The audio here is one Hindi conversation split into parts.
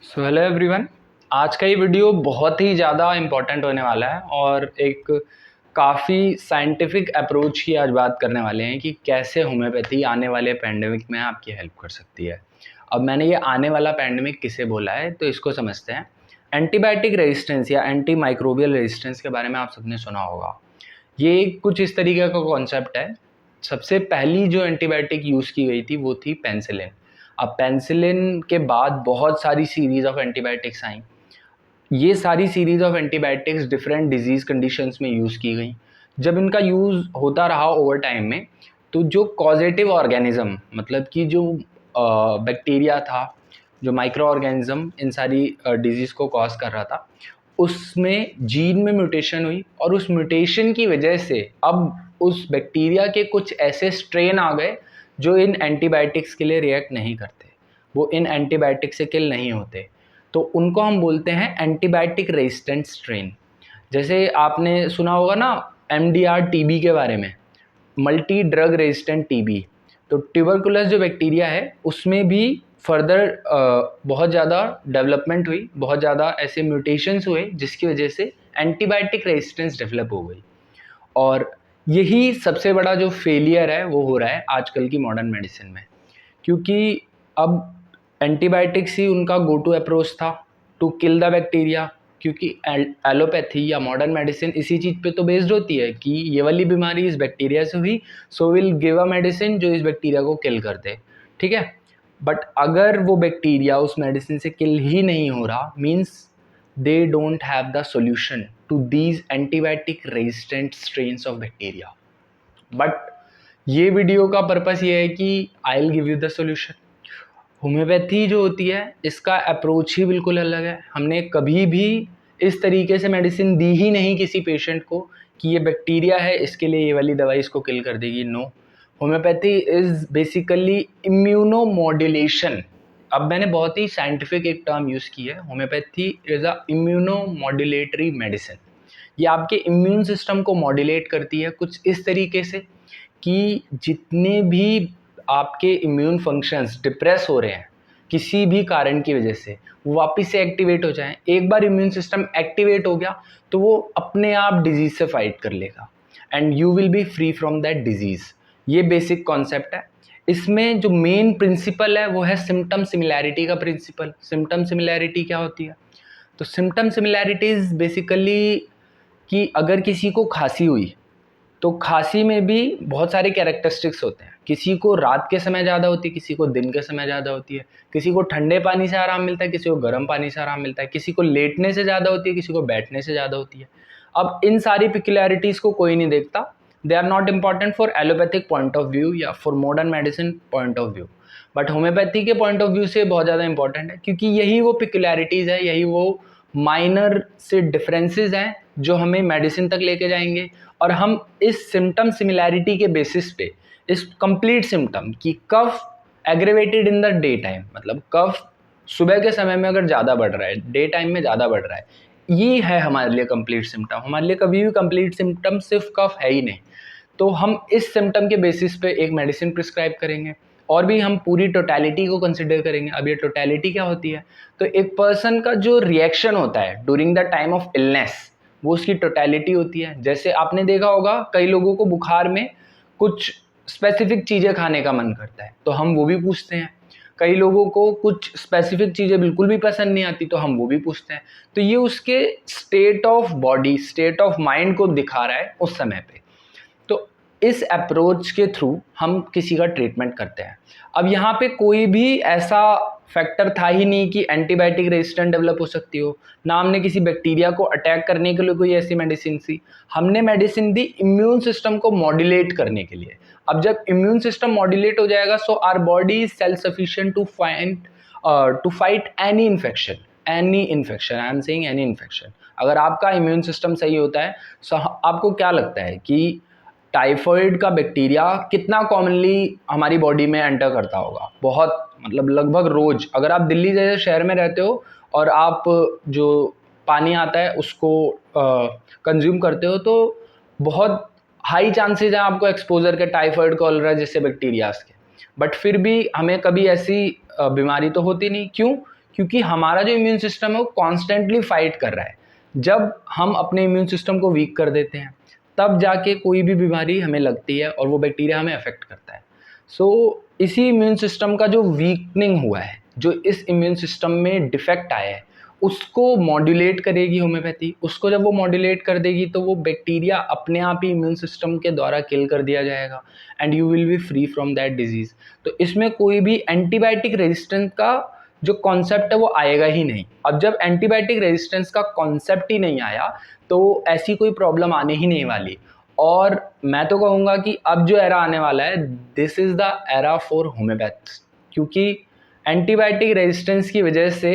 So hello everyone. आज का ये वीडियो बहुत ही ज़्यादा इम्पोर्टेंट होने वाला है और एक काफ़ी साइंटिफिक अप्रोच की आज बात करने वाले हैं कि कैसे होम्योपैथी आने वाले पैंडेमिक में आपकी हेल्प कर सकती है। अब मैंने ये आने वाला पैंडेमिक किसे बोला है तो इसको समझते हैं। एंटीबायोटिक रेजिस्टेंस या एंटी माइक्रोबियल रेजिस्टेंस के बारे में आप सबने सुना होगा। ये कुछ इस तरीके का कॉन्सेप्ट है। सबसे पहली जो एंटीबायोटिक यूज़ की गई थी वो थी पेनिसिलिन। अब पेनिसिलिन के बाद बहुत सारी सीरीज़ ऑफ एंटीबायोटिक्स आई। ये सारी series of antibiotics different disease conditions में यूज़ की गई। जब इनका यूज़ होता रहा ओवर टाइम में, तो जो कॉजेटिव ऑर्गेनिज्म मतलब कि जो बैक्टीरिया था, जो माइक्रो ऑर्गेनिज्म इन सारी डिजीज़ को कॉज कर रहा था, उसमें जीन में म्यूटेशन हुई और उस म्यूटेशन की वजह से अब उस बैक्टीरिया के कुछ ऐसे स्ट्रेन आ गए जो इन एंटीबायोटिक्स के लिए रिएक्ट नहीं करते, वो इन एंटीबायोटिक से किल नहीं होते। तो उनको हम बोलते हैं एंटीबायोटिक रेजिस्टेंट स्ट्रेन। जैसे आपने सुना होगा ना एमडीआर टीबी के बारे में, मल्टी ड्रग रेजिस्टेंट टीबी। तो ट्यूबरकुलस जो बैक्टीरिया है उसमें भी फर्दर बहुत ज़्यादा डेवलपमेंट हुई, बहुत ज़्यादा ऐसे म्यूटेशंस हुए जिसकी वजह से एंटीबायोटिक रेजिस्टेंस डेवलप हो गई। और यही सबसे बड़ा जो फेलियर है वो हो रहा है आजकल की मॉडर्न मेडिसिन में, क्योंकि अब एंटीबायोटिक्स ही उनका गो टू अप्रोच था टू किल द बैक्टीरिया। क्योंकि एलोपैथी या मॉडर्न मेडिसिन इसी चीज़ पे तो बेस्ड होती है कि ये वाली बीमारी इस बैक्टीरिया से हुई, so will give a medicine जो इस बैक्टीरिया को किल कर दे। ठीक है, बट अगर वो बैक्टीरिया उस मेडिसिन से किल ही नहीं हो रहा, means they don't have the solution to these antibiotic resistant strains of bacteria. But ये वीडियो का पर्पस ये है कि I will give you the solution. Homeopathy जो होती है इसका अप्रोच ही बिल्कुल अलग है। हमने कभी भी इस तरीके से मेडिसिन दी ही नहीं किसी पेशेंट को कि ये बैक्टीरिया है इसके लिए ये वाली दवाई इसको किल कर देगी। No, homeopathy is basically immunomodulation. अब मैंने बहुत ही साइंटिफिक एक टर्म यूज़ की है, homeopathy is a immunomodulatory medicine. ये आपके इम्यून सिस्टम को मॉड्यूलेट करती है कुछ इस तरीके से कि जितने भी आपके इम्यून फंक्शंस डिप्रेस हो रहे हैं किसी भी कारण की वजह से, वो वापस से एक्टिवेट हो जाएं। एक बार इम्यून सिस्टम एक्टिवेट हो गया तो वो अपने आप डिजीज से फाइट कर लेगा and you will be free from that disease. ये बेसिक कॉन्सेप्ट है। इसमें जो मेन प्रिंसिपल है वो है सिम्टम सिमिलैरिटी का प्रिंसिपल। सिम्टम सिमिलैरिटी क्या होती है? तो सिम्टम सिमिलैरिटीज बेसिकली कि अगर किसी को खांसी हुई तो खांसी में भी बहुत सारे कैरेक्टरिस्टिक्स होते हैं। किसी को रात के समय ज़्यादा होती है, किसी को दिन के समय ज़्यादा होती है, किसी को ठंडे पानी से आराम मिलता है, किसी को गर्म पानी से आराम मिलता है, किसी को लेटने से ज़्यादा होती है, किसी को बैठने से ज़्यादा होती है। अब इन सारी पिक्युलैरिटीज़ को कोई नहीं देखता। They are not important for allopathic point of view या for modern medicine point of view, but homeopathy के पॉइंट ऑफ व्यू से बहुत ज़्यादा इंपॉर्टेंट है, क्योंकि यही वो पिक्युलैरिटीज़ है, यही वो माइनर से डिफरेंसेस हैं जो हमें मेडिसिन तक लेके जाएंगे। और हम इस सिम्टम सिमिलैरिटी के बेसिस पे इस कंप्लीट सिम्टम की cough aggravated in the day time, मतलब कफ सुबह के समय में अगर ज़्यादा बढ़ रहा है, डे टाइम में ज़्यादा बढ़ रहा है, ये है हमारे लिए कंप्लीट सिम्टम। हमारे लिए कभी भी कंप्लीट सिम्टम सिर्फ कफ है ही नहीं। तो हम इस सिम्टम के बेसिस पे एक मेडिसिन प्रिस्क्राइब करेंगे और भी हम पूरी टोटलिटी को कंसिडर करेंगे। अब ये टोटलिटी क्या होती है? तो एक पर्सन का जो रिएक्शन होता है during the time of illness, वो उसकी टोटलिटी होती है। जैसे आपने देखा होगा कई लोगों को बुखार में कुछ स्पेसिफिक चीज़ें खाने का मन करता है तो हम वो भी पूछते हैं। कई लोगों को कुछ स्पेसिफिक चीज़ें बिल्कुल भी पसंद नहीं आती तो हम वो भी पूछते हैं। तो ये उसके state of body, state of mind को दिखा रहा है उस समय पे। तो इस अप्रोच के थ्रू हम किसी का ट्रीटमेंट करते हैं। अब यहाँ पे कोई भी ऐसा फैक्टर था ही नहीं कि एंटीबायोटिक रेजिस्टेंट डेवलप हो सकती हो, ना हमने किसी बैक्टीरिया को अटैक करने के लिए कोई ऐसी मेडिसिन दी। हमने मेडिसिन दी इम्यून सिस्टम को मॉड्यूलेट करने के लिए। अब जब इम्यून सिस्टम मॉड्यूलेट हो जाएगा so our body is self sufficient to fight any infection. Any infection, I am saying any infection. अगर आपका इम्यून सिस्टम सही होता है, सो आपको क्या लगता है कि टाइफॉइड का बैक्टीरिया कितना कॉमनली हमारी बॉडी में एंटर करता होगा? बहुत, मतलब लगभग रोज। अगर आप दिल्ली जैसे शहर में रहते हो और आप जो पानी आता है उसको कंज्यूम करते हो तो बहुत हाई चांसेस हैं आपको एक्सपोजर के टाइफॉइड, कॉलरा जैसे बैक्टीरियाज के। बट फिर भी हमें कभी ऐसी बीमारी तो होती नहीं। क्यों? क्योंकि हमारा जो इम्यून सिस्टम है वो कॉन्स्टेंटली फाइट कर रहा है। जब हम अपने इम्यून सिस्टम को वीक कर देते हैं तब जाके कोई भी बीमारी हमें लगती है और वो बैक्टीरिया हमें अफेक्ट करता है। इसी इम्यून सिस्टम का जो वीकनिंग हुआ है, जो इस इम्यून सिस्टम में डिफेक्ट आया है, उसको मॉड्यूलेट करेगी होम्योपैथी। उसको जब वो मॉड्यूलेट कर देगी तो वो बैक्टीरिया अपने आप ही इम्यून सिस्टम के द्वारा किल कर दिया जाएगा and you will be free from that disease. तो इसमें कोई भी एंटीबायोटिक रेजिस्टेंस का जो कॉन्सेप्ट है वो आएगा ही नहीं। अब जब एंटीबायोटिक रेजिस्टेंस का कॉन्सेप्ट ही नहीं आया तो ऐसी कोई प्रॉब्लम आने ही नहीं वाली। और मैं तो कहूँगा कि अब जो एरा आने वाला है, this is the era for homeopaths, क्योंकि एंटीबायोटिक रेजिस्टेंस की वजह से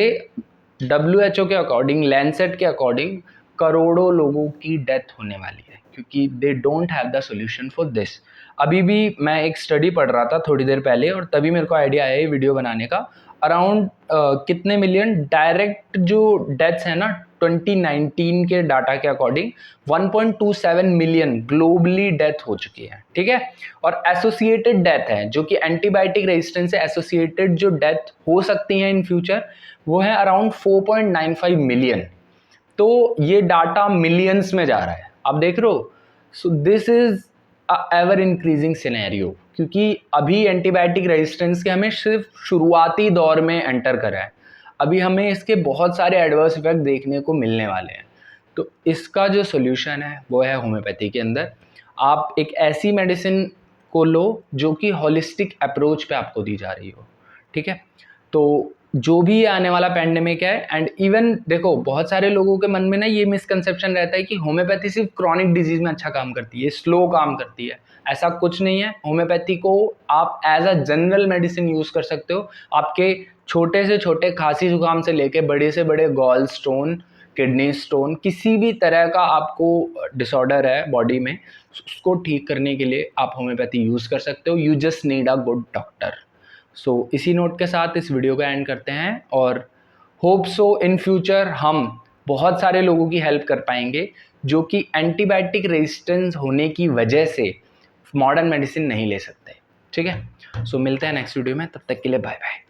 WHO के अकॉर्डिंग, लैंसेट के अकॉर्डिंग करोड़ों लोगों की डेथ होने वाली है, क्योंकि they don't have the solution for this. अभी भी मैं एक स्टडी पढ़ रहा था थोड़ी देर पहले और तभी मेरे को आइडिया आया ये वीडियो बनाने का। अराउंड कितने मिलियन डायरेक्ट जो डेथ्स हैं ना 2019 के डाटा के अकॉर्डिंग 1.27 मिलियन ग्लोबली डेथ हो चुकी है, ठीक है। और एसोसिएटेड डेथ है, जो कि एंटीबायोटिक रेजिस्टेंस से एसोसिएटेड जो डेथ हो सकती हैं इन फ्यूचर, वो है अराउंड 4.95 मिलियन। तो ये डाटा मिलियंस में जा रहा है, आप देख रहे हो। So this is ever increasing scenario, क्योंकि अभी एंटीबायोटिक रेजिस्टेंस के हमें सिर्फ शुरुआती दौर में एंटर करा है, अभी हमें इसके बहुत सारे एडवर्स इफेक्ट देखने को मिलने वाले हैं। तो इसका जो सोल्यूशन है वो है होम्योपैथी के अंदर। आप एक ऐसी मेडिसिन को लो जो कि होलिस्टिक अप्रोच पे आपको दी जा रही हो, ठीक है। तो जो भी आने वाला पैंडेमिक है, एंड इवन देखो बहुत सारे लोगों के मन में ना ये मिसकंसेप्शन रहता है कि होम्योपैथी सिर्फ क्रॉनिक डिजीज में अच्छा काम करती है, स्लो काम करती है। ऐसा कुछ नहीं है। होम्योपैथी को आप as a general medicine use कर सकते हो। आपके छोटे से छोटे खांसी जुकाम से लेके बड़े से बड़े गॉल स्टोन, किडनी स्टोन, किसी भी तरह का आपको डिसऑर्डर है बॉडी में, उसको ठीक करने के लिए आप होम्योपैथी यूज़ कर सकते हो। You just need a good doctor. इसी नोट के साथ इस वीडियो का एंड करते हैं और होप सो इन फ्यूचर हम बहुत सारे लोगों की हेल्प कर पाएंगे जो कि एंटीबायोटिक रेजिस्टेंस होने की वजह से मॉडर्न मेडिसिन नहीं ले सकते, ठीक है। मिलते हैं नेक्स्ट वीडियो में, तब तक के लिए बाय बाय।